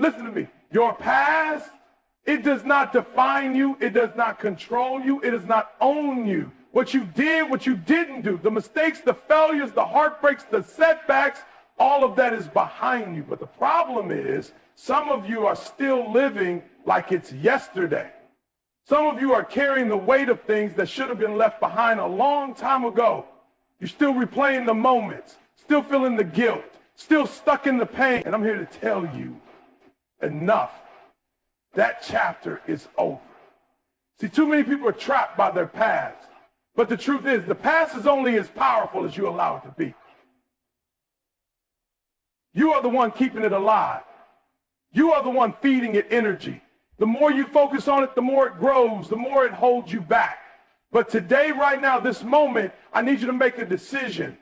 Listen to me. Your past, it does not define you. It does not control you. It does not own you. What you did, what you didn't do, the mistakes, the failures, the heartbreaks, the setbacks, all of that is behind you. But the problem is, some of you are still living like it's yesterday. Some of you are carrying the weight of things that should have been left behind a long time ago. You're still replaying the moments, still feeling the guilt, still stuck in the pain. And I'm here to tell you, enough. That chapter is over. See, too many people are trapped by their past. But the truth is, the past is only as powerful as you allow it to be. You are the one keeping it alive. You are the one feeding it energy. The more you focus on it, the more it grows, the more it holds you back. But today, right now, this moment, I need you to make a decision.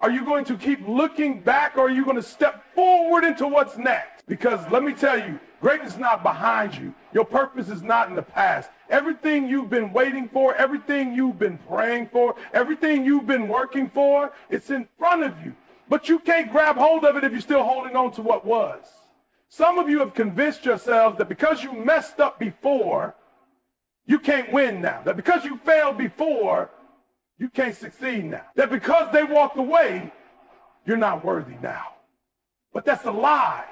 Are you going to keep looking back, or are you going to step forward into what's next? Because let me tell you, greatness is not behind you. Your purpose is not in the past. Everything you've been waiting for, everything you've been praying for, everything you've been working for, it's in front of you. But you can't grab hold of it if you're still holding on to what was. Some of you have convinced yourselves that because you messed up before, you can't win now. That because you failed before, you can't succeed now. That because they walked away, you're not worthy now. But that's a lie.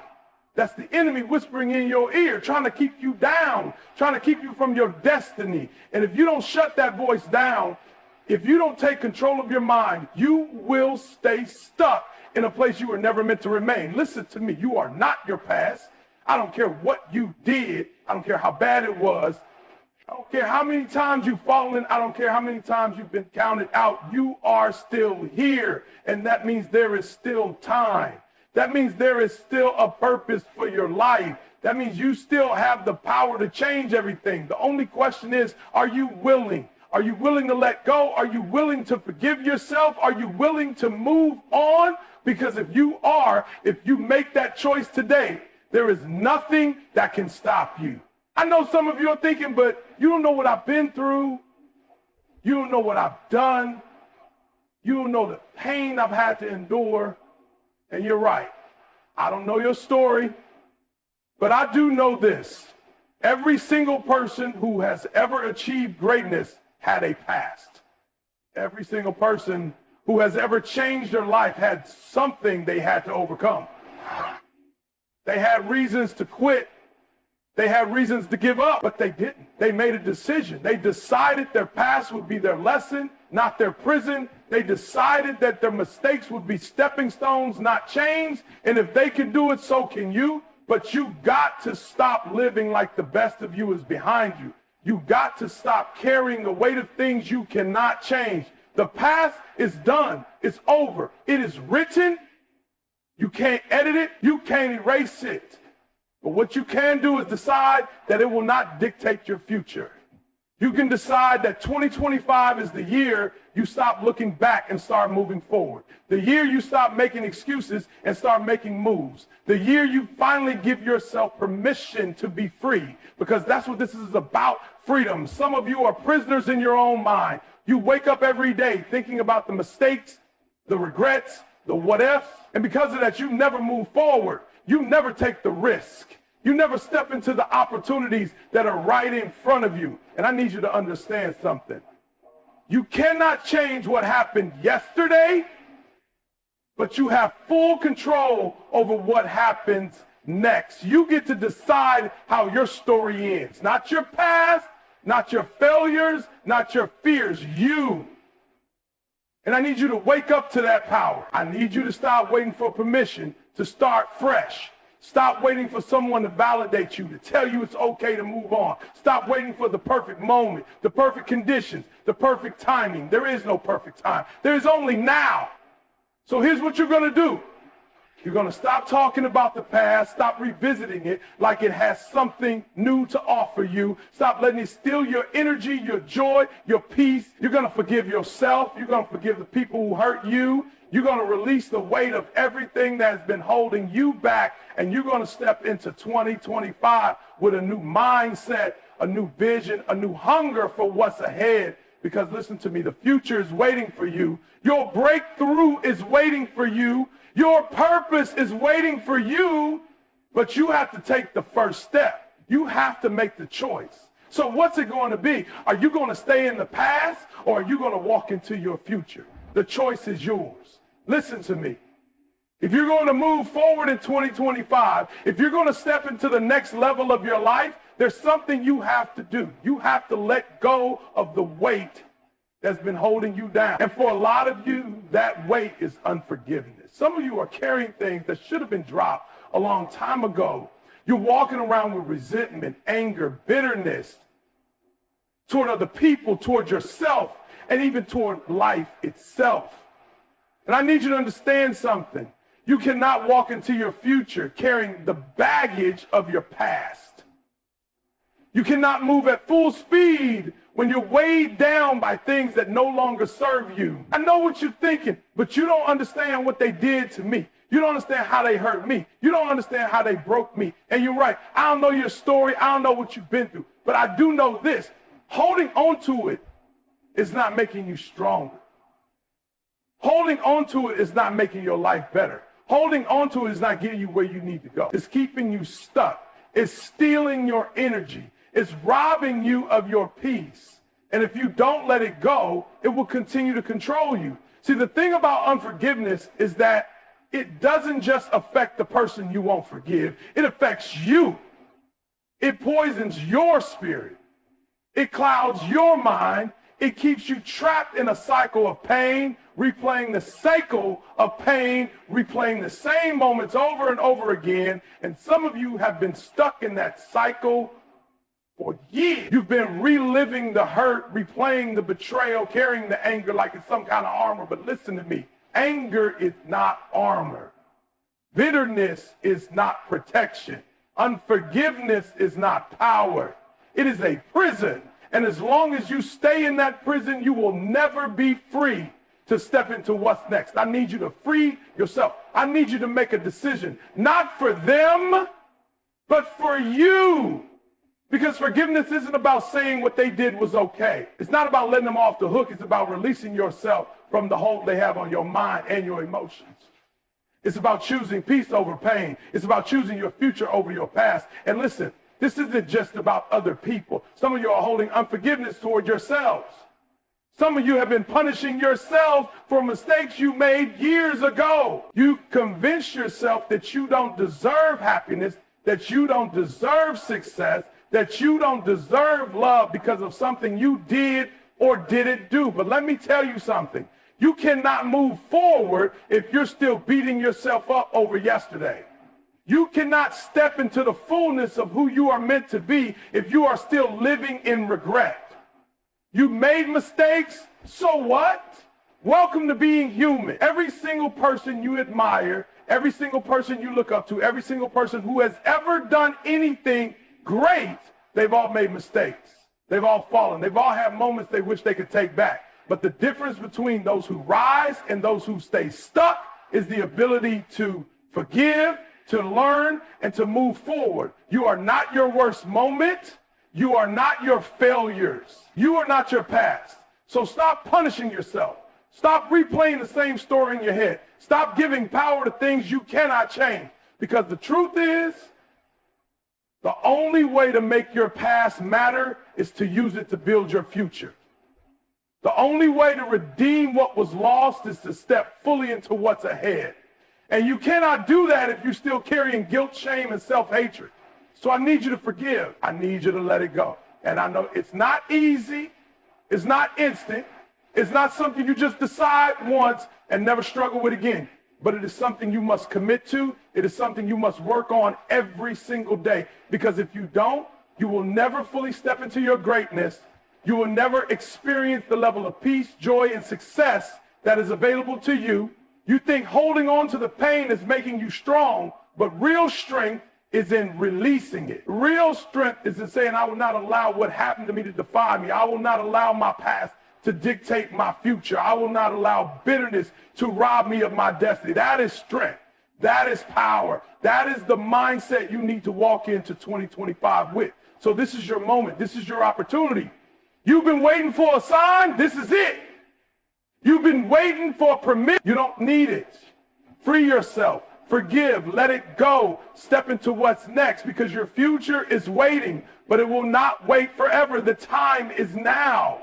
That's the enemy whispering in your ear, trying to keep you down, trying to keep you from your destiny. And if you don't shut that voice down, if you don't take control of your mind, you will stay stuck in a place you were never meant to remain. Listen to me. You are not your past. I don't care what you did. I don't care how bad it was. I don't care how many times you've fallen. I don't care how many times you've been counted out. You are still here. And that means there is still time. That means there is still a purpose for your life. That means you still have the power to change everything. The only question is, are you willing? Are you willing to let go? Are you willing to forgive yourself? Are you willing to move on? Because if you are, if you make that choice today, there is nothing that can stop you. I know some of you are thinking, but you don't know what I've been through. You don't know what I've done. You don't know the pain I've had to endure. And you're right. I don't know your story, but I do know this. Every single person who has ever achieved greatness had a past. Every single person who has ever changed their life had something they had to overcome. They had reasons to quit. They had reasons to give up, but they didn't. They made a decision. They decided their past would be their lesson, not their prison. They decided that their mistakes would be stepping stones, not chains. And if they can do it, so can you. But you got to stop living like the best of you is behind you. You got to stop carrying the weight of things you cannot change. The past is done. It's over. It is written. You can't edit it. You can't erase it. But what you can do is decide that it will not dictate your future. You can decide that 2025 is the year you stop looking back and start moving forward. The year you stop making excuses and start making moves. The year you finally give yourself permission to be free, because that's what this is about, freedom. Some of you are prisoners in your own mind. You wake up every day thinking about the mistakes, the regrets, the what ifs, and because of that, you never move forward. You never take the risk. You never step into the opportunities that are right in front of you. And I need you to understand something. You cannot change what happened yesterday, but you have full control over what happens next. You get to decide how your story ends. Not your past, not your failures, not your fears. You. And I need you to wake up to that power. I need you to stop waiting for permission to start fresh. Stop waiting for someone to validate you, to tell you it's okay to move on. Stop waiting for the perfect moment, the perfect conditions, the perfect timing. There is no perfect time. There is only now. So here's what you're going to do. You're going to stop talking about the past, stop revisiting it like it has something new to offer you. Stop letting it steal your energy, your joy, your peace. You're going to forgive yourself. You're going to forgive the people who hurt you. You're going to release the weight of everything that has been holding you back, and you're going to step into 2025 with a new mindset, a new vision, a new hunger for what's ahead. Because listen to me, the future is waiting for you. Your breakthrough is waiting for you. Your purpose is waiting for you. But you have to take the first step. You have to make the choice. So what's it going to be? Are you going to stay in the past, or are you going to walk into your future? The choice is yours. Listen to me. If you're going to move forward in 2025, if you're going to step into the next level of your life, there's something you have to do. You have to let go of the weight that's been holding you down. And for a lot of you, that weight is unforgiveness. Some of you are carrying things that should have been dropped a long time ago. You're walking around with resentment, anger, bitterness toward other people, toward yourself, and even toward life itself. And I need you to understand something. You cannot walk into your future carrying the baggage of your past. You cannot move at full speed when you're weighed down by things that no longer serve you. I know what you're thinking, but you don't understand what they did to me. You don't understand how they hurt me. You don't understand how they broke me. And you're right. I don't know your story. I don't know what you've been through. But I do know this. Holding on to it is not making you stronger. Holding on to it is not making your life better. Holding on to it is not getting you where you need to go. It's keeping you stuck. It's stealing your energy. It's robbing you of your peace. And if you don't let it go, it will continue to control you. See, the thing about unforgiveness is that it doesn't just affect the person you won't forgive. It affects you. It poisons your spirit. It clouds your mind. It keeps you trapped in a cycle of pain, replaying the cycle of pain, replaying the same moments over and over again. And some of you have been stuck in that cycle for years. You've been reliving the hurt, replaying the betrayal, carrying the anger like it's some kind of armor. But listen to me. Anger is not armor. Bitterness is not protection. Unforgiveness is not power. It is a prison. And as long as you stay in that prison, you will never be free to step into what's next. I need you to free yourself. I need you to make a decision, not for them, but for you. Because forgiveness isn't about saying what they did was okay. It's not about letting them off the hook. It's about releasing yourself from the hold they have on your mind and your emotions. It's about choosing peace over pain. It's about choosing your future over your past. And listen, this isn't just about other people. Some of you are holding unforgiveness toward yourselves. Some of you have been punishing yourselves for mistakes you made years ago. You convince yourself that you don't deserve happiness, that you don't deserve success, that you don't deserve love because of something you did or didn't do. But let me tell you something. You cannot move forward if you're still beating yourself up over yesterday. You cannot step into the fullness of who you are meant to be if you are still living in regret. You made mistakes, so what? Welcome to being human. Every single person you admire, every single person you look up to, every single person who has ever done anything great, they've all made mistakes. They've all fallen. They've all had moments they wish they could take back. But the difference between those who rise and those who stay stuck is the ability to forgive, to learn, and to move forward. You are not your worst moment. You are not your failures. You are not your past. So stop punishing yourself. Stop replaying the same story in your head. Stop giving power to things you cannot change. Because the truth is, the only way to make your past matter is to use it to build your future. The only way to redeem what was lost is to step fully into what's ahead. And you cannot do that if you're still carrying guilt, shame, and self-hatred. So I need you to forgive. I need you to let it go. And I know it's not easy. It's not instant. It's not something you just decide once and never struggle with again. But it is something you must commit to. It is something you must work on every single day. Because if you don't, you will never fully step into your greatness. You will never experience the level of peace, joy, and success that is available to you. You think holding on to the pain is making you strong, but real strength is in releasing it. Real strength is in saying, I will not allow what happened to me to define me. I will not allow my past to dictate my future. I will not allow bitterness to rob me of my destiny. That is strength. That is power. That is the mindset you need to walk into 2025 with. So this is your moment. This is your opportunity. You've been waiting for a sign. This is it. You've been waiting for permission. You don't need it. Free yourself. forgive, let it go, step into what's next, because your future is waiting, but it will not wait forever. The time is now.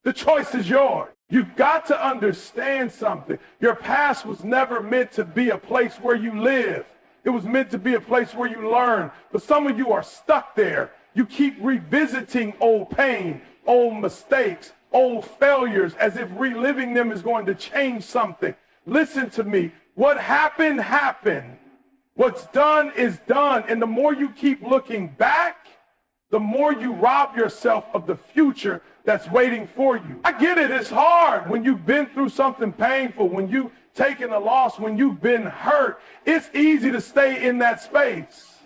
The choice is yours. You've got to understand something. Your past was never meant to be a place where you live. It was meant to be a place where you learn. But some of you are stuck there. You keep revisiting old pain, old mistakes, old failures, as if reliving them is going to change something. Listen to me. What happened, happened. What's done is done. And the more you keep looking back, the more you rob yourself of the future that's waiting for you. I get it. It's hard when you've been through something painful, when you've taken a loss, when you've been hurt. It's easy to stay in that space.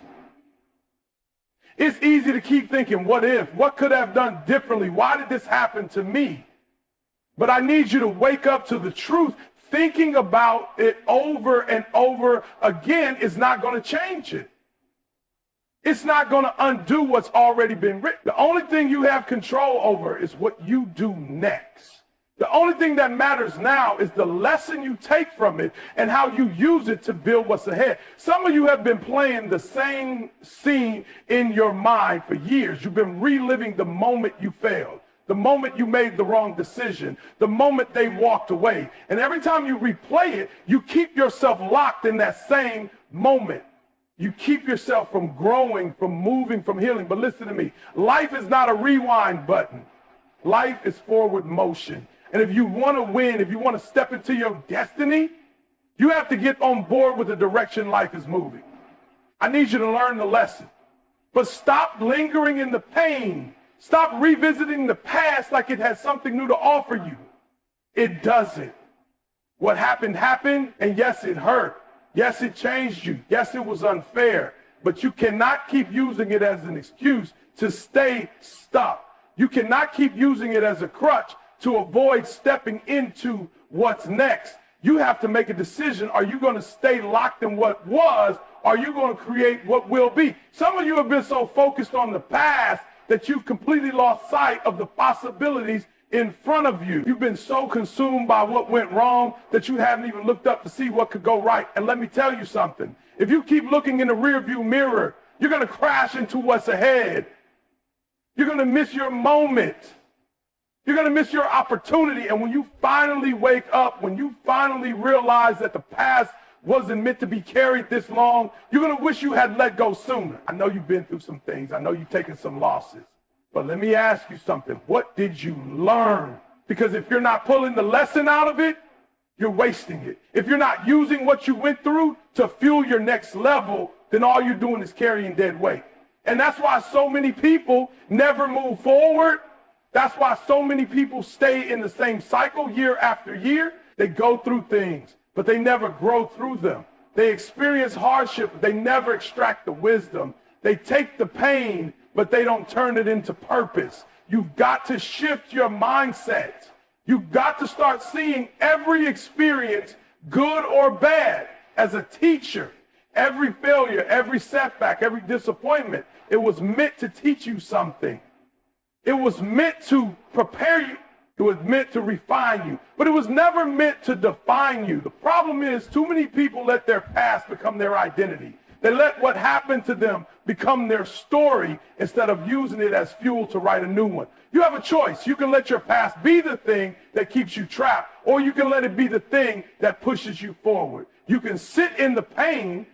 It's easy to keep thinking, what if? What could I have done differently? Why did this happen to me? But I need you to wake up to the truth. Thinking about it over and over again is not going to change it. It's not going to undo what's already been written. The only thing you have control over is what you do next. The only thing that matters now is the lesson you take from it and how you use it to build what's ahead. Some of you have been playing the same scene in your mind for years. You've been reliving the moment you failed, the moment you made the wrong decision, the moment they walked away. And every time you replay it, you keep yourself locked in that same moment. You keep yourself from growing, from moving, from healing. But listen to me. Life is not a rewind button. Life is forward motion. And if you want to win, if you want to step into your destiny, you have to get on board with the direction life is moving. I need you to learn the lesson. But stop lingering in the pain. Stop revisiting the past like it has something new to offer you. It doesn't. What happened, happened, and yes, it hurt. Yes, it changed you. Yes, it was unfair. But you cannot keep using it as an excuse to stay stuck. You cannot keep using it as a crutch to avoid stepping into what's next. You have to make a decision. Are you going to stay locked in what was? Or are you going to create what will be? Some of you have been so focused on the past that you've completely lost sight of the possibilities in front of you. You've been so consumed by what went wrong that you haven't even looked up to see what could go right. And let me tell you something. If you keep looking in the rearview mirror, you're going to crash into what's ahead. You're going to miss your moment. You're going to miss your opportunity. And when you finally wake up, when you finally realize that the past wasn't meant to be carried this long, you're going to wish you had let go sooner. I know you've been through some things. I know you've taken some losses. But let me ask you something. What did you learn? Because if you're not pulling the lesson out of it, you're wasting it. If you're not using what you went through to fuel your next level, then all you're doing is carrying dead weight. And that's why so many people never move forward. That's why so many people stay in the same cycle year after year. They go through things, but they never grow through them. They experience hardship, but they never extract the wisdom. They take the pain, but they don't turn it into purpose. You've got to shift your mindset. You've got to start seeing every experience, good or bad, as a teacher. Every failure, every setback, every disappointment, it was meant to teach you something. It was meant to prepare you. It was meant to refine you. But it was never meant to define you. The problem is too many people let their past become their identity. They let what happened to them become their story instead of using it as fuel to write a new one. You have a choice. You can let your past be the thing that keeps you trapped, or you can let it be the thing that pushes you forward. You can sit in the pain,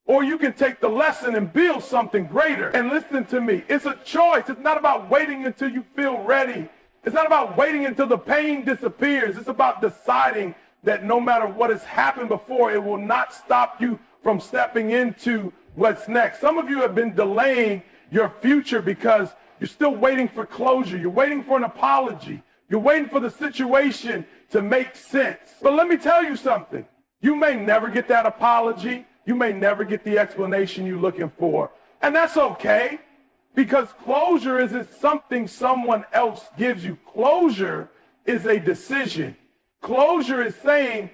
or you can take the lesson and build something greater. And listen to me, it's a choice. It's not about waiting until you feel ready. It's not about waiting until the pain disappears. It's about deciding that no matter what has happened before, it will not stop you from stepping into what's next. Some of you have been delaying your future because you're still waiting for closure. You're waiting for an apology. You're waiting for the situation to make sense. But let me tell you something. You may never get that apology. You may never get the explanation you're looking for. And that's okay, because closure isn't something someone else gives you. Closure is a decision. Closure is saying,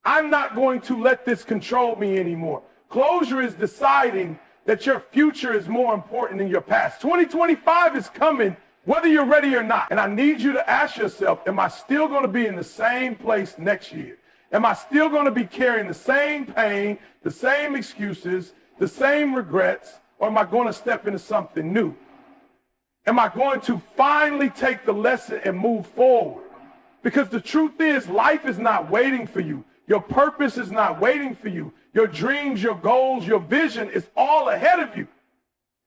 I'm not going to let this control me anymore. Closure is deciding that your future is more important than your past. 2025 is coming, whether you're ready or not. And I need you to ask yourself, am I still going to be in the same place next year? Am I still going to be carrying the same pain, the same excuses, the same regrets, or am I going to step into something new? Am I going to finally take the lesson and move forward? Because the truth is, life is not waiting for you. Your purpose is not waiting for you. Your dreams, your goals, your vision is all ahead of you.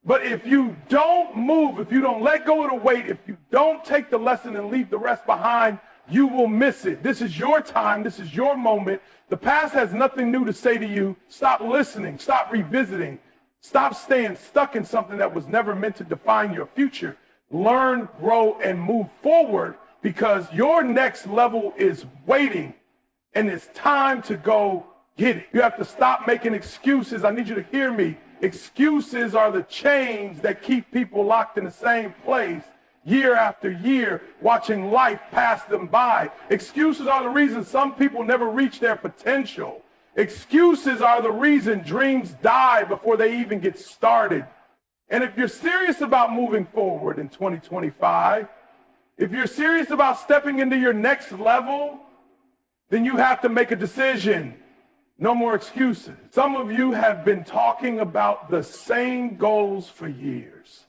But if you don't move, if you don't let go of the weight, if you don't take the lesson and leave the rest behind, you will miss it. This is your time. This is your moment. The past has nothing new to say to you. Stop listening. Stop revisiting. Stop staying stuck in something that was never meant to define your future. Learn, grow, and move forward, because your next level is waiting, and it's time to go get it. You have to stop making excuses. I need you to hear me. Excuses are the chains that keep people locked in the same place year after year, watching life pass them by. Excuses are the reason some people never reach their potential. Excuses are the reason dreams die before they even get started. And if you're serious about moving forward in 2025, if you're serious about stepping into your next level, then you have to make a decision. No more excuses. Some of you have been talking about the same goals for years,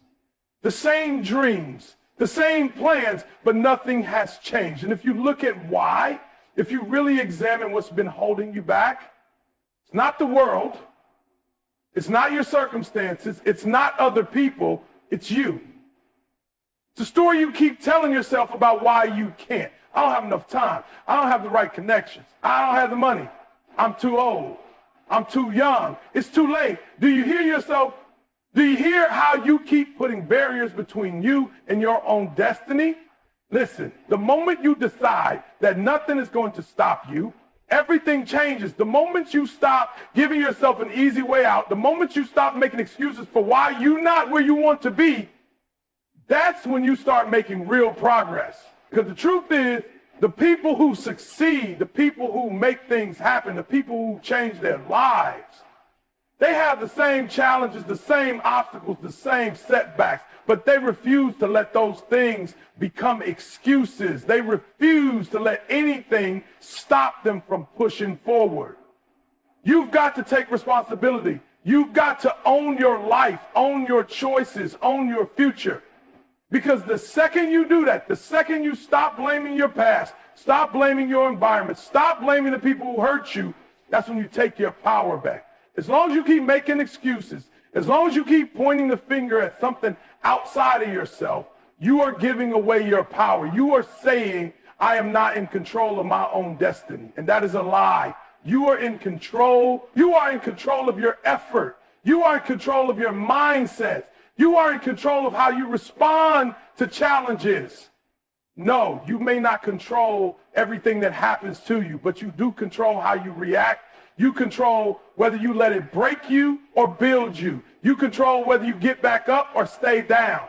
the same dreams, the same plans, but nothing has changed. And if you look at why, if you really examine what's been holding you back, it's not the world, it's not your circumstances, it's not other people, it's you. It's a story you keep telling yourself about why you can't. I don't have enough time. I don't have the right connections. I don't have the money. I'm too old. I'm too young. It's too late. Do you hear yourself? Do you hear how you keep putting barriers between you and your own destiny? Listen, the moment you decide that nothing is going to stop you, everything changes. The moment you stop giving yourself an easy way out, the moment you stop making excuses for why you're not where you want to be, that's when you start making real progress. Because the truth is, the people who succeed, the people who make things happen, the people who change their lives, they have the same challenges, the same obstacles, the same setbacks, but they refuse to let those things become excuses. They refuse to let anything stop them from pushing forward. You've got to take responsibility. You've got to own your life, own your choices, own your future. Because the second you do that, the second you stop blaming your past, stop blaming your environment, stop blaming the people who hurt you, that's when you take your power back. As long as you keep making excuses, as long as you keep pointing the finger at something outside of yourself, you are giving away your power. You are saying, I am not in control of my own destiny. And that is a lie. You are in control. You are in control of your effort. You are in control of your mindset. You are in control of how you respond to challenges. No, you may not control everything that happens to you, but you do control how you react. You control whether you let it break you or build you. You control whether you get back up or stay down.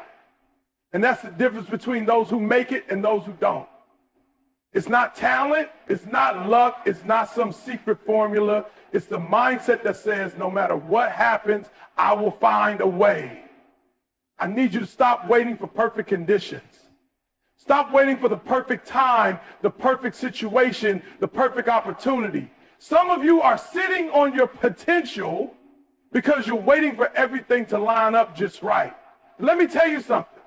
And that's the difference between those who make it and those who don't. It's not talent. It's not luck. It's not some secret formula. It's the mindset that says, no matter what happens, I will find a way. I need you to stop waiting for perfect conditions. Stop waiting for the perfect time, the perfect situation, the perfect opportunity. Some of you are sitting on your potential because you're waiting for everything to line up just right. Let me tell you something.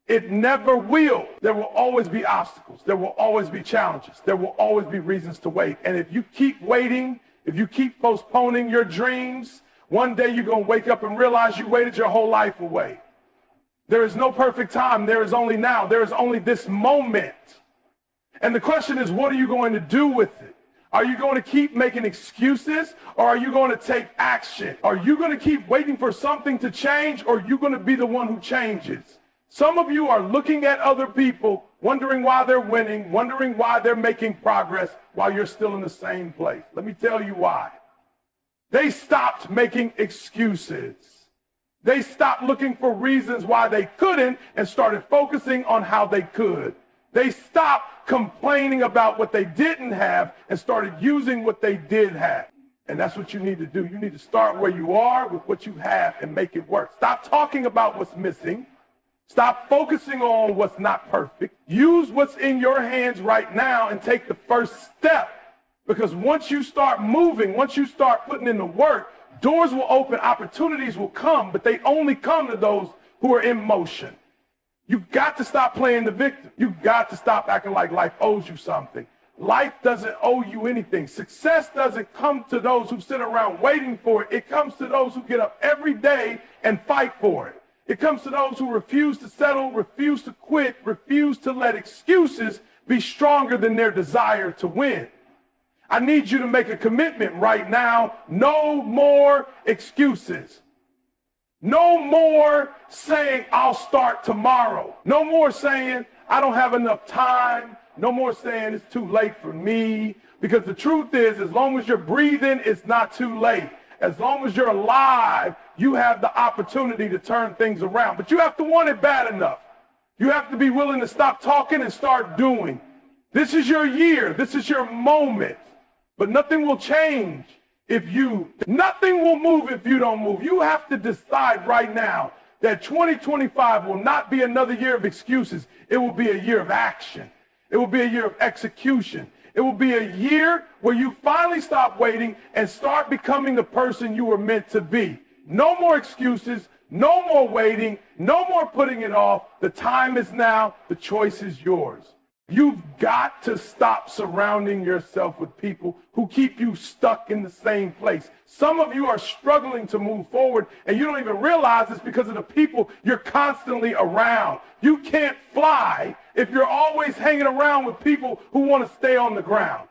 It never will. There will always be obstacles. There will always be challenges. There will always be reasons to wait. And if you keep waiting, if you keep postponing your dreams, one day you're going to wake up and realize you waited your whole life away. There is no perfect time. There is only now. There is only this moment. And the question is, what are you going to do with it? Are you going to keep making excuses, or are you going to take action? Are you going to keep waiting for something to change, or are you going to be the one who changes? Some of you are looking at other people, wondering why they're winning, wondering why they're making progress while you're still in the same place. Let me tell you why. They stopped making excuses. They stopped looking for reasons why they couldn't and started focusing on how they could. They stopped complaining about what they didn't have and started using what they did have. And that's what you need to do. You need to start where you are with what you have and make it work. Stop talking about what's missing. Stop focusing on what's not perfect. Use what's in your hands right now and take the first step. Because once you start moving, once you start putting in the work, doors will open, opportunities will come, but they only come to those who are in motion. You've got to stop playing the victim. You've got to stop acting like life owes you something. Life doesn't owe you anything. Success doesn't come to those who sit around waiting for it. It comes to those who get up every day and fight for it. It comes to those who refuse to settle, refuse to quit, refuse to let excuses be stronger than their desire to win. I need you to make a commitment right now. No more excuses. No more saying, I'll start tomorrow. No more saying, I don't have enough time. No more saying it's too late for me. Because the truth is, as long as you're breathing, it's not too late. As long as you're alive, you have the opportunity to turn things around. But you have to want it bad enough. You have to be willing to stop talking and start doing. This is your year. This is your moment. But nothing will change nothing will move if you don't move. You have to decide right now that 2025 will not be another year of excuses. It will be a year of action. It will be a year of execution. It will be a year where you finally stop waiting and start becoming the person you were meant to be. No more excuses, no more waiting, no more putting it off. The time is now. The choice is yours. You've got to stop surrounding yourself with people who keep you stuck in the same place. Some of you are struggling to move forward, and you don't even realize it's because of the people you're constantly around. You can't fly if you're always hanging around with people who want to stay on the ground.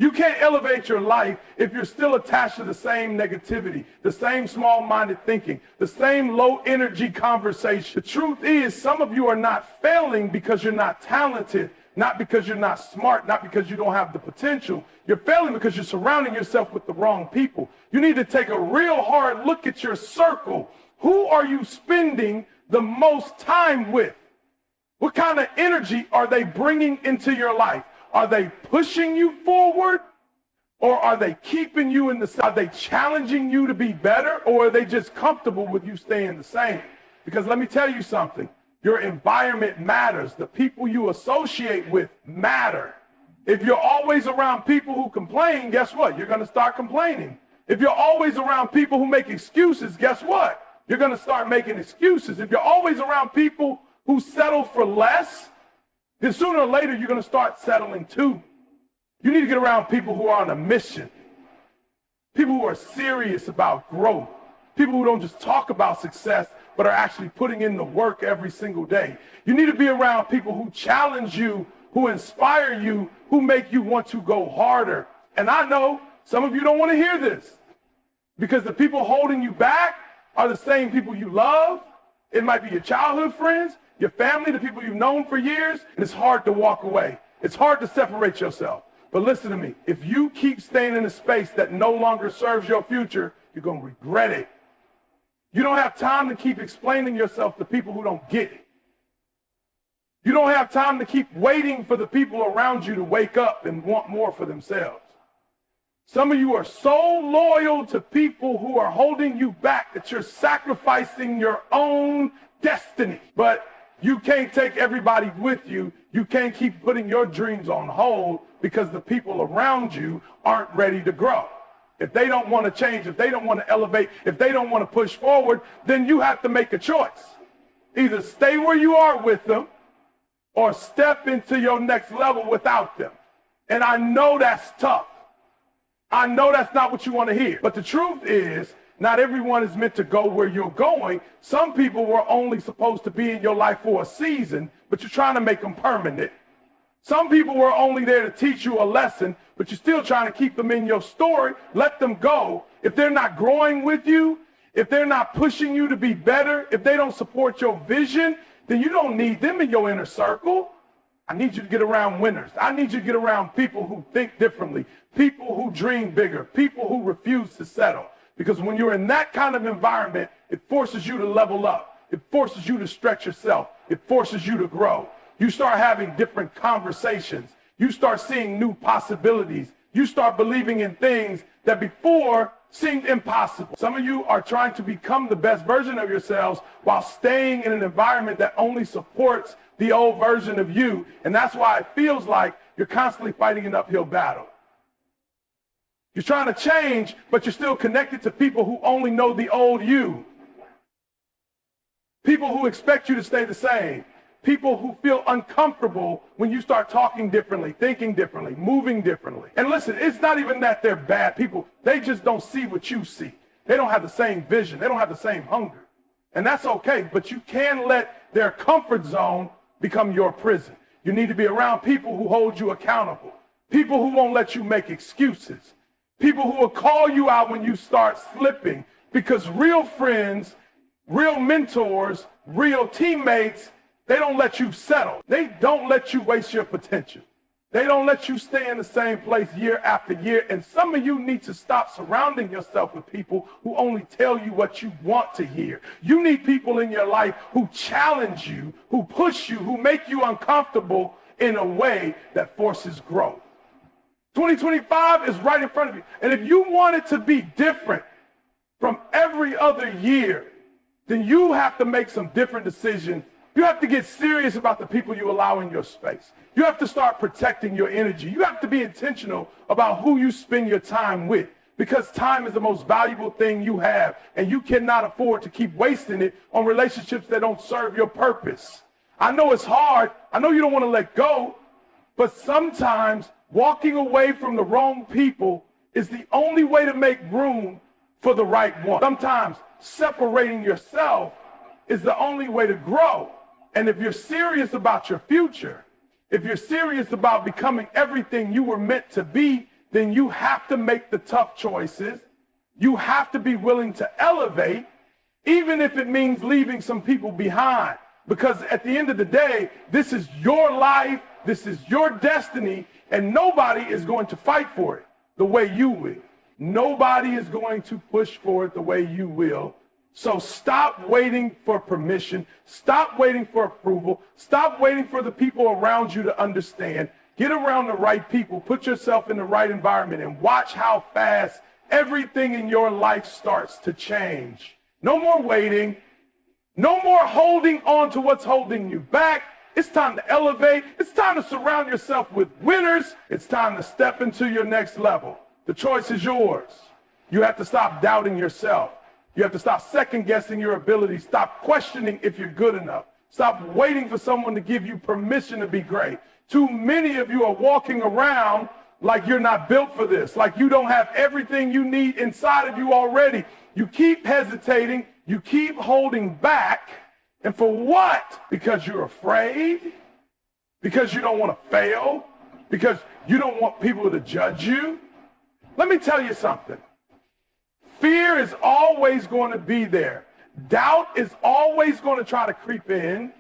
You can't elevate your life if you're still attached to the same negativity, the same small-minded thinking, the same low-energy conversation. The truth is, some of you are not failing because you're not talented, not because you're not smart, not because you don't have the potential. You're failing because you're surrounding yourself with the wrong people. You need to take a real hard look at your circle. Who are you spending the most time with? What kind of energy are they bringing into your life? Are they pushing you forward, or are they keeping you in the same? Are they challenging you to be better, or are they just comfortable with you staying the same? Because let me tell you something. Your environment matters. The people you associate with matter. If you're always around people who complain, guess what? You're going to start complaining. If you're always around people who make excuses, guess what? You're going to start making excuses. If you're always around people who settle for less, then sooner or later, you're going to start settling too. You need to get around people who are on a mission. People who are serious about growth. People who don't just talk about success, but are actually putting in the work every single day. You need to be around people who challenge you, who inspire you, who make you want to go harder. And I know some of you don't want to hear this because the people holding you back are the same people you love. It might be your childhood friends, your family, the people you've known for years, and it's hard to walk away. It's hard to separate yourself. But listen to me. If you keep staying in a space that no longer serves your future, you're going to regret it. You don't have time to keep explaining yourself to people who don't get it. You don't have time to keep waiting for the people around you to wake up and want more for themselves. Some of you are so loyal to people who are holding you back that you're sacrificing your own destiny. But you can't take everybody with you. You can't keep putting your dreams on hold because the people around you aren't ready to grow. If they don't want to change, if they don't want to elevate, if they don't want to push forward, then you have to make a choice. Either stay where you are with them or step into your next level without them. And I know that's tough. I know that's not what you want to hear. But the truth is, not everyone is meant to go where you're going. Some people were only supposed to be in your life for a season, but you're trying to make them permanent. Some people were only there to teach you a lesson, but you're still trying to keep them in your story. Let them go. If they're not growing with you, if they're not pushing you to be better, if they don't support your vision, then you don't need them in your inner circle. I need you to get around winners. I need you to get around people who think differently, people who dream bigger, people who refuse to settle. Because when you're in that kind of environment, it forces you to level up. It forces you to stretch yourself. It forces you to grow. You start having different conversations. You start seeing new possibilities. You start believing in things that before seemed impossible. Some of you are trying to become the best version of yourselves while staying in an environment that only supports the old version of you. And that's why it feels like you're constantly fighting an uphill battle. You're trying to change, but you're still connected to people who only know the old you. People who expect you to stay the same. People who feel uncomfortable when you start talking differently, thinking differently, moving differently. And listen, it's not even that they're bad people. They just don't see what you see. They don't have the same vision. They don't have the same hunger. And that's okay, but you can let their comfort zone become your prison. You need to be around people who hold you accountable. People who won't let you make excuses. People who will call you out when you start slipping. Because real friends, real mentors, real teammates, they don't let you settle. They don't let you waste your potential. They don't let you stay in the same place year after year. And some of you need to stop surrounding yourself with people who only tell you what you want to hear. You need people in your life who challenge you, who push you, who make you uncomfortable in a way that forces growth. 2025 is right in front of you. And if you want it to be different from every other year, then you have to make some different decisions. You have to get serious about the people you allow in your space. You have to start protecting your energy. You have to be intentional about who you spend your time with, because time is the most valuable thing you have, and you cannot afford to keep wasting it on relationships that don't serve your purpose. I know it's hard. I know you don't want to let go, but sometimes walking away from the wrong people is the only way to make room for the right one. Sometimes separating yourself is the only way to grow. And if you're serious about your future, if you're serious about becoming everything you were meant to be, then you have to make the tough choices. You have to be willing to elevate, even if it means leaving some people behind. Because at the end of the day, this is your life, this is your destiny, and nobody is going to fight for it the way you will. Nobody is going to push for it the way you will. So stop waiting for permission. Stop waiting for approval. Stop waiting for the people around you to understand. Get around the right people. Put yourself in the right environment and watch how fast everything in your life starts to change. No more waiting. No more holding on to what's holding you back. It's time to elevate. It's time to surround yourself with winners. It's time to step into your next level. The choice is yours. You have to stop doubting yourself. You have to stop second-guessing your ability. Stop questioning if you're good enough. Stop waiting for someone to give you permission to be great. Too many of you are walking around like you're not built for this, like you don't have everything you need inside of you already. You keep hesitating. You keep holding back. And for what? Because you're afraid? Because you don't want to fail? Because you don't want people to judge you? Let me tell you something. Fear is always going to be there. Doubt is always going to try to creep in.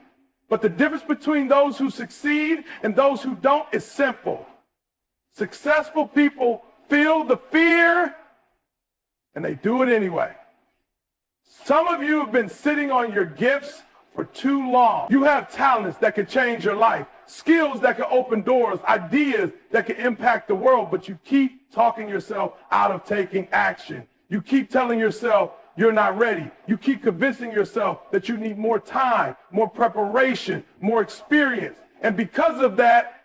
But the difference between those who succeed and those who don't is simple. Successful people feel the fear and they do it anyway. Some of you have been sitting on your gifts for too long. You have talents that can change your life, skills that can open doors, ideas that can impact the world, but you keep talking yourself out of taking action. You keep telling yourself you're not ready. You keep convincing yourself that you need more time, more preparation, more experience. And because of that,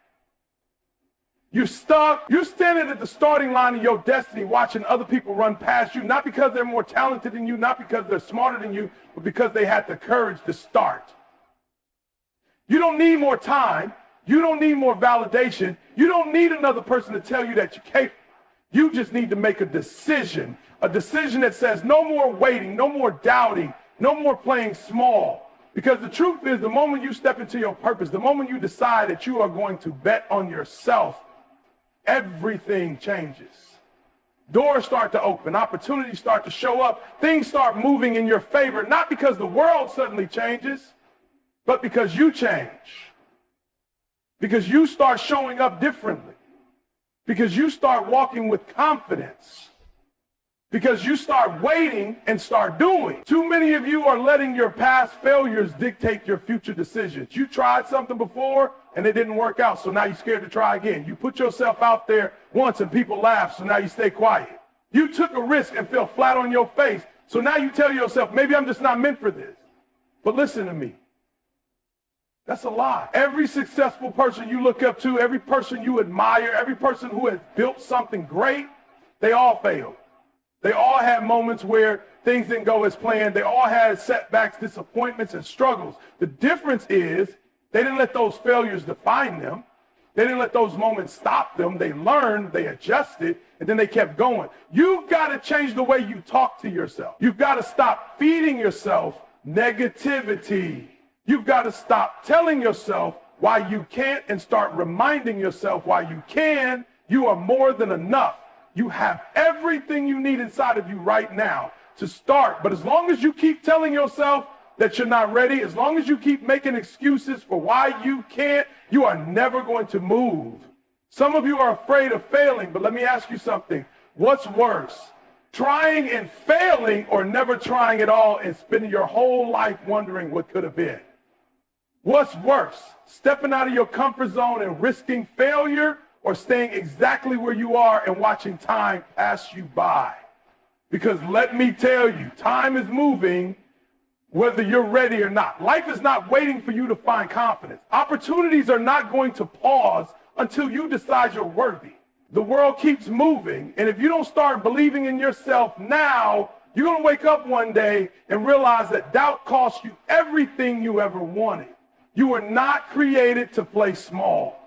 you're stuck. You're standing at the starting line of your destiny watching other people run past you, not because they're more talented than you, not because they're smarter than you, but because they had the courage to start. You don't need more time. You don't need more validation. You don't need another person to tell you that you're capable. You just need to make a decision that says no more waiting, no more doubting, no more playing small. Because the truth is, the moment you step into your purpose, the moment you decide that you are going to bet on yourself, everything changes. Doors start to open, opportunities start to show up, things start moving in your favor, not because the world suddenly changes, but because you change. Because you start showing up differently. Because you start walking with confidence. Because you start waiting and start doing. Too many of you are letting your past failures dictate your future decisions. You tried something before and it didn't work out, so now you're scared to try again. You put yourself out there once and people laugh, so now you stay quiet. You took a risk and fell flat on your face, so now you tell yourself, maybe I'm just not meant for this. But listen to me. That's a lie. Every successful person you look up to, every person you admire, every person who has built something great, they all failed. They all had moments where things didn't go as planned. They all had setbacks, disappointments, and struggles. The difference is they didn't let those failures define them. They didn't let those moments stop them. They learned, they adjusted, and then they kept going. You've got to change the way you talk to yourself. You've got to stop feeding yourself negativity. You've got to stop telling yourself why you can't and start reminding yourself why you can. You are more than enough. You have everything you need inside of you right now to start. But as long as you keep telling yourself that you're not ready, as long as you keep making excuses for why you can't, you are never going to move. Some of you are afraid of failing, but let me ask you something. What's worse? Trying and failing, or never trying at all and spending your whole life wondering what could have been? What's worse? Stepping out of your comfort zone and risking failure, or staying exactly where you are and watching time pass you by? Because let me tell you, time is moving whether you're ready or not. Life is not waiting for you to find confidence. Opportunities are not going to pause until you decide you're worthy. The world keeps moving, and if you don't start believing in yourself now, you're going to wake up one day and realize that doubt cost you everything you ever wanted. You were not created to play small.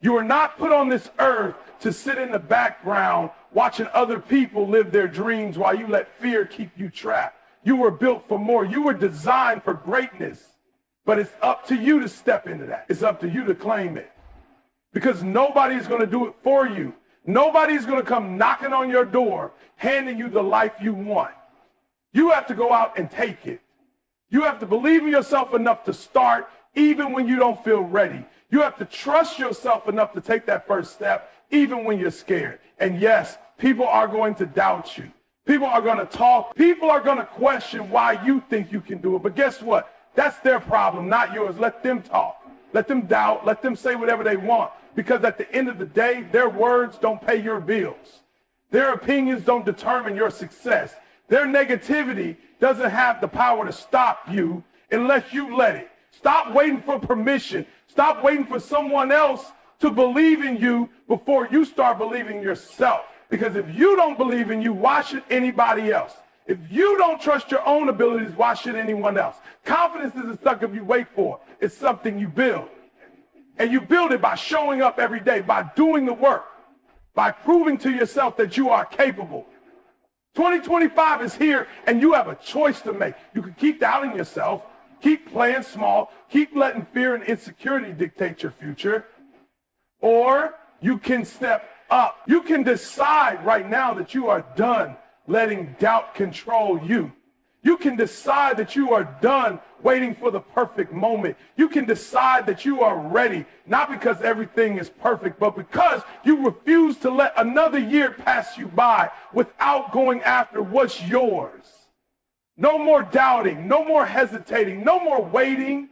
You were not put on this earth to sit in the background watching other people live their dreams while you let fear keep you trapped. You were built for more. You were designed for greatness. But it's up to you to step into that. It's up to you to claim it. Because nobody's going to do it for you. Nobody's going to come knocking on your door, handing you the life you want. You have to go out and take it. You have to believe in yourself enough to start, even when you don't feel ready. You have to trust yourself enough to take that first step, even when you're scared. And yes, people are going to doubt you. People are going to talk. People are going to question why you think you can do it. But guess what? That's their problem, not yours. Let them talk. Let them doubt. Let them say whatever they want. Because at the end of the day, their words don't pay your bills. Their opinions don't determine your success. Their negativity doesn't have the power to stop you unless you let it. Stop waiting for permission. Stop waiting for someone else to believe in you before you start believing yourself. Because if you don't believe in you, why should anybody else? If you don't trust your own abilities, why should anyone else? Confidence isn't something you wait for. It's something you build. And you build it by showing up every day, by doing the work, by proving to yourself that you are capable. 2025 is here, and you have a choice to make. You can keep doubting yourself, keep playing small, keep letting fear and insecurity dictate your future, or you can step up. You can decide right now that you are done letting doubt control you. You can decide that you are done waiting for the perfect moment. You can decide that you are ready, not because everything is perfect, but because you refuse to let another year pass you by without going after what's yours. No more doubting, no more hesitating, no more waiting.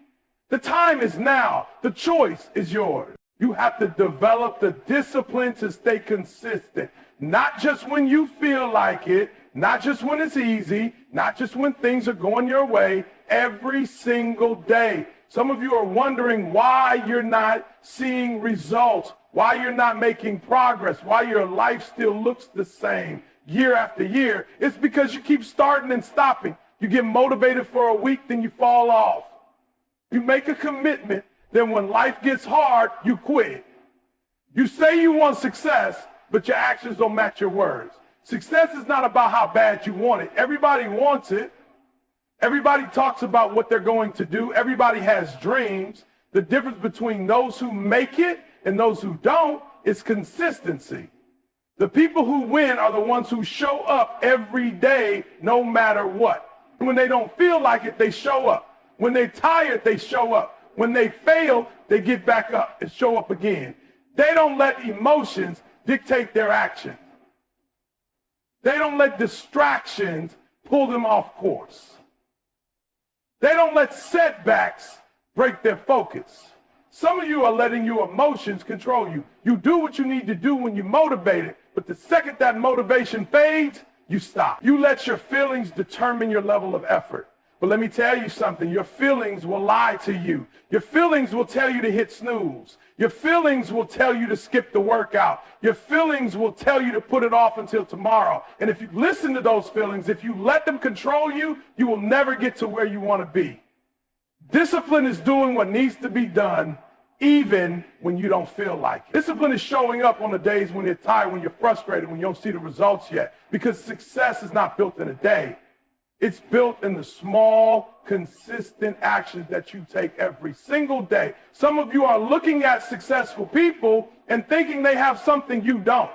The time is now. The choice is yours. You have to develop the discipline to stay consistent, not just when you feel like it, not just when it's easy, not just when things are going your way, every single day. Some of you are wondering why you're not seeing results, why you're not making progress, why your life still looks the same year after year. It's because you keep starting and stopping. You get motivated for a week, then you fall off. You make a commitment, then when life gets hard, you quit. You say you want success, but your actions don't match your words. Success is not about how bad you want it. Everybody wants it. Everybody talks about what they're going to do. Everybody has dreams. The difference between those who make it and those who don't is consistency. The people who win are the ones who show up every day, no matter what. When they don't feel like it, they show up. When they're tired, they show up. When they fail, they get back up and show up again. They don't let emotions dictate their actions. They don't let distractions pull them off course. They don't let setbacks break their focus. Some of you are letting your emotions control you. You do what you need to do when you're motivated, but the second that motivation fades, you stop. You let your feelings determine your level of effort. But let me tell you something, your feelings will lie to you. Your feelings will tell you to hit snooze. Your feelings will tell you to skip the workout. Your feelings will tell you to put it off until tomorrow. And if you listen to those feelings, if you let them control you, you will never get to where you want to be. Discipline is doing what needs to be done, even when you don't feel like it. Discipline is showing up on the days when you're tired, when you're frustrated, when you don't see the results yet. Because success is not built in a day. It's built in the small, consistent actions that you take every single day. Some of you are looking at successful people and thinking they have something you don't.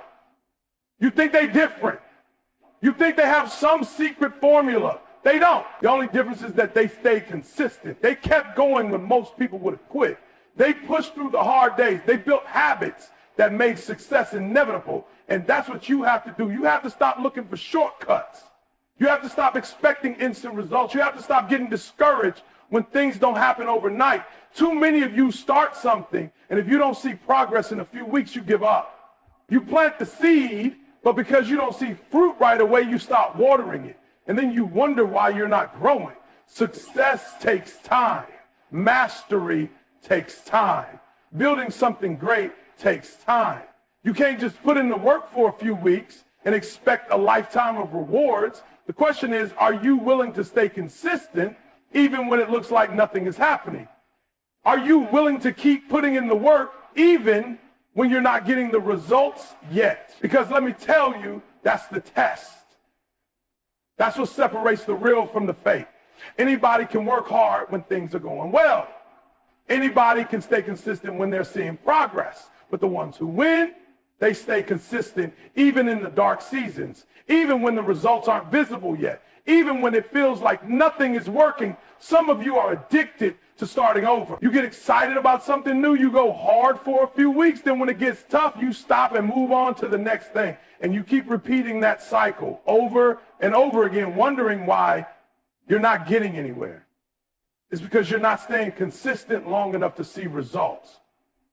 You think they're different. You think they have some secret formula. They don't. The only difference is that they stay consistent. They kept going when most people would have quit. They pushed through the hard days. They built habits that made success inevitable. And that's what you have to do. You have to stop looking for shortcuts. You have to stop expecting instant results. You have to stop getting discouraged when things don't happen overnight. Too many of you start something, and if you don't see progress in a few weeks, you give up. You plant the seed, but because you don't see fruit right away, you stop watering it. And then you wonder why you're not growing. Success takes time. Mastery takes time. Building something great takes time. You can't just put in the work for a few weeks and expect a lifetime of rewards. The question is, are you willing to stay consistent even when it looks like nothing is happening? Are you willing to keep putting in the work even when you're not getting the results yet? Because let me tell you, that's the test. That's what separates the real from the fake. Anybody can work hard when things are going well. Anybody can stay consistent when they're seeing progress. But the ones who win, they stay consistent even in the dark seasons, even when the results aren't visible yet, even when it feels like nothing is working. Some of you are addicted to starting over. You get excited about something new, you go hard for a few weeks, then when it gets tough, you stop and move on to the next thing. And you keep repeating that cycle over and over again, wondering why you're not getting anywhere. It's because you're not staying consistent long enough to see results.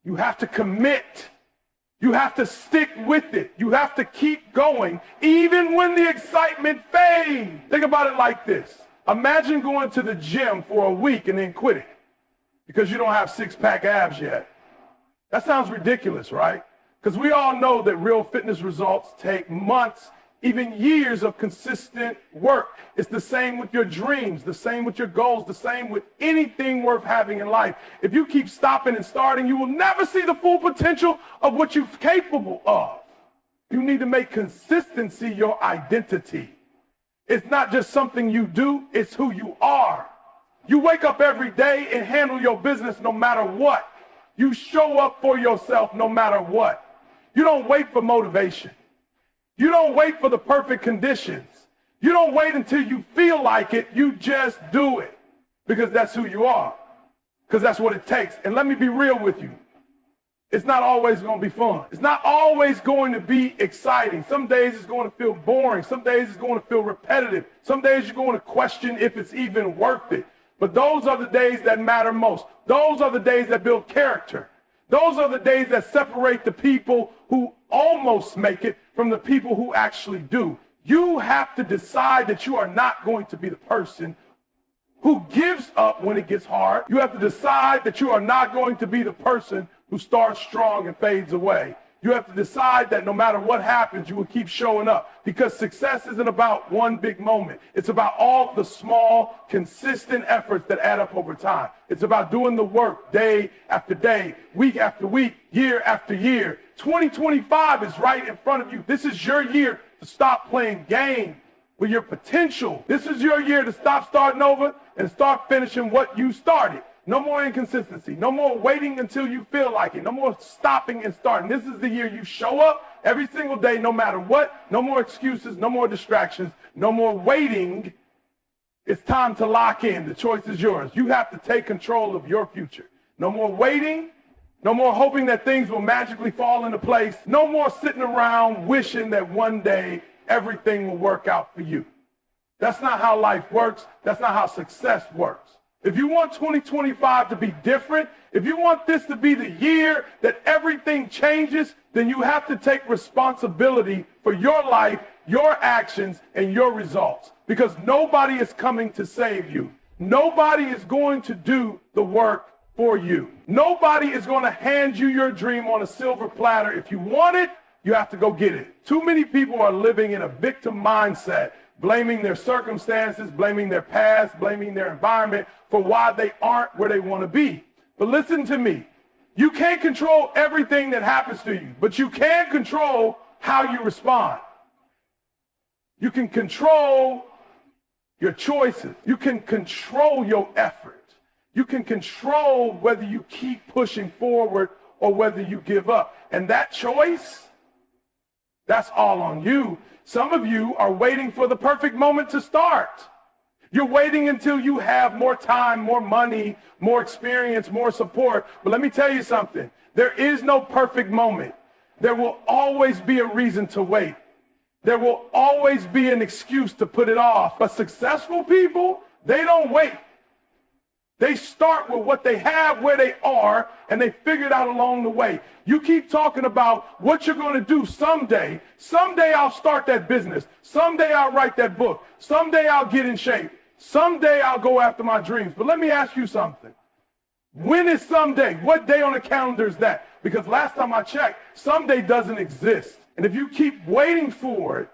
You have to commit. You have to stick with it. You have to keep going, even when the excitement fades. Think about it like this. Imagine going to the gym for a week and then quitting because you don't have six-pack abs yet. That sounds ridiculous, right? Because we all know that real fitness results take months, even years of consistent work. It's the same with your dreams, the same with your goals, the same with anything worth having in life. If you keep stopping and starting, you will never see the full potential of what you're capable of. You need to make consistency your identity. It's not just something you do, it's who you are. You wake up every day and handle your business no matter what. You show up for yourself no matter what. You don't wait for motivation. You don't wait for the perfect conditions. You don't wait until you feel like it. You just do it because that's who you are, because that's what it takes. And let me be real with you. It's not always going to be fun. It's not always going to be exciting. Some days it's going to feel boring. Some days it's going to feel repetitive. Some days you're going to question if it's even worth it. But those are the days that matter most. Those are the days that build character. Those are the days that separate the people who almost make it from the people who actually do. You have to decide that you are not going to be the person who gives up when it gets hard. You have to decide that you are not going to be the person who starts strong and fades away. You have to decide that no matter what happens, you will keep showing up, because success isn't about one big moment. It's about all the small, consistent efforts that add up over time. It's about doing the work day after day, week after week, year after year. 2025 is right in front of you. This is your year to stop playing game with your potential. This is your year to stop starting over and start finishing what you started. No more inconsistency. No more waiting until you feel like it. No more stopping and starting. This is the year you show up every single day, no matter what. No more excuses. No more distractions. No more waiting. It's time to lock in. The choice is yours. You have to take control of your future. No more waiting. No more hoping that things will magically fall into place. No more sitting around wishing that one day everything will work out for you. That's not how life works. That's not how success works. If you want 2025 to be different, if you want this to be the year that everything changes, then you have to take responsibility for your life, your actions, and your results. Because nobody is coming to save you. Nobody is going to do the work for you. Nobody is going to hand you your dream on a silver platter. If you want it, you have to go get it. Too many people are living in a victim mindset, blaming their circumstances, blaming their past, blaming their environment for why they aren't where they want to be. But listen to me. You can't control everything that happens to you, but you can control how you respond. You can control your choices. You can control your effort. You can control whether you keep pushing forward or whether you give up. And that choice, that's all on you. Some of you are waiting for the perfect moment to start. You're waiting until you have more time, more money, more experience, more support. But let me tell you something. There is no perfect moment. There will always be a reason to wait. There will always be an excuse to put it off. But successful people, they don't wait. They start with what they have, where they are, and they figure it out along the way. You keep talking about what you're going to do someday. Someday I'll start that business. Someday I'll write that book. Someday I'll get in shape. Someday I'll go after my dreams. But let me ask you something. When is someday? What day on the calendar is that? Because last time I checked, someday doesn't exist. And if you keep waiting for it,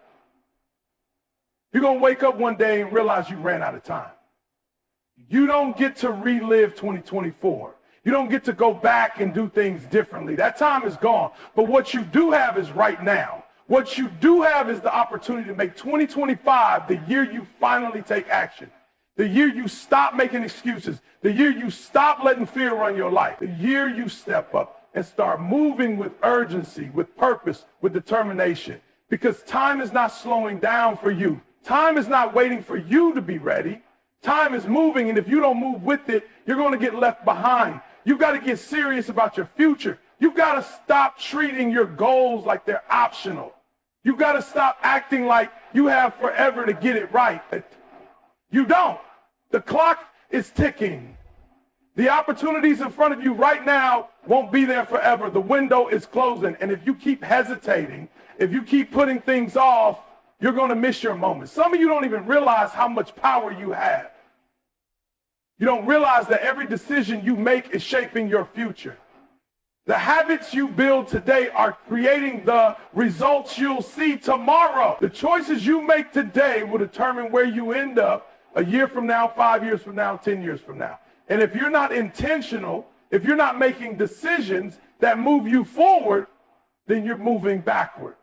you're going to wake up one day and realize you ran out of time. You don't get to relive 2024. You don't get to go back and do things differently. That time is gone. But what you do have is right now. What you do have is the opportunity to make 2025 the year you finally take action. The year you stop making excuses. The year you stop letting fear run your life. The year you step up and start moving with urgency, with purpose, with determination. Because time is not slowing down for you. Time is not waiting for you to be ready. Time is moving, and if you don't move with it, you're going to get left behind. You've got to get serious about your future. You've got to stop treating your goals like they're optional. You've got to stop acting like you have forever to get it right. You don't. The clock is ticking. The opportunities in front of you right now won't be there forever. The window is closing, and if you keep hesitating, if you keep putting things off, you're going to miss your moment. Some of you don't even realize how much power you have. You don't realize that every decision you make is shaping your future. The habits you build today are creating the results you'll see tomorrow. The choices you make today will determine where you end up a year from now, 5 years from now, 10 years from now. And if you're not intentional, if you're not making decisions that move you forward, then you're moving backward.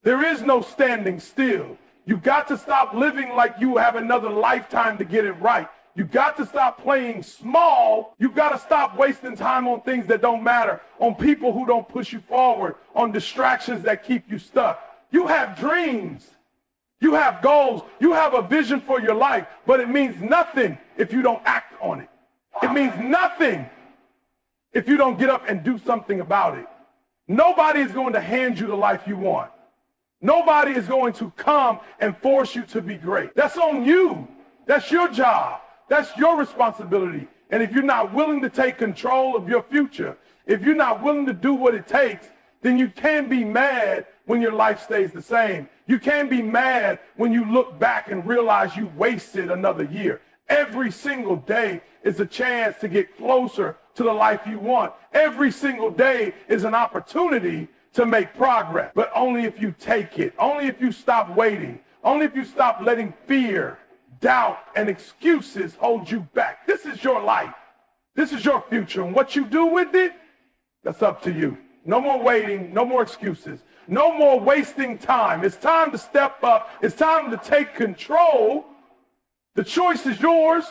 There is no standing still. You've got to stop living like you have another lifetime to get it right. You've got to stop playing small. You've got to stop wasting time on things that don't matter, on people who don't push you forward, on distractions that keep you stuck. You have dreams. You have goals. You have a vision for your life, but it means nothing if you don't act on it. It means nothing if you don't get up and do something about it. Nobody is going to hand you the life you want. Nobody is going to come and force you to be great. That's on you. That's your job. That's your responsibility. And if you're not willing to take control of your future, if you're not willing to do what it takes, then you can be mad when your life stays the same. You can be mad when you look back and realize you wasted another year. Every single day is a chance to get closer to the life you want. Every single day is an opportunity to make progress, but only if you take it, only if you stop waiting, only if you stop letting fear, doubt, and excuses hold you back. This is your life. This is your future, and what you do with it, that's up to you. No more waiting, no more excuses, no more wasting time. It's time to step up. It's time to take control. The choice is yours.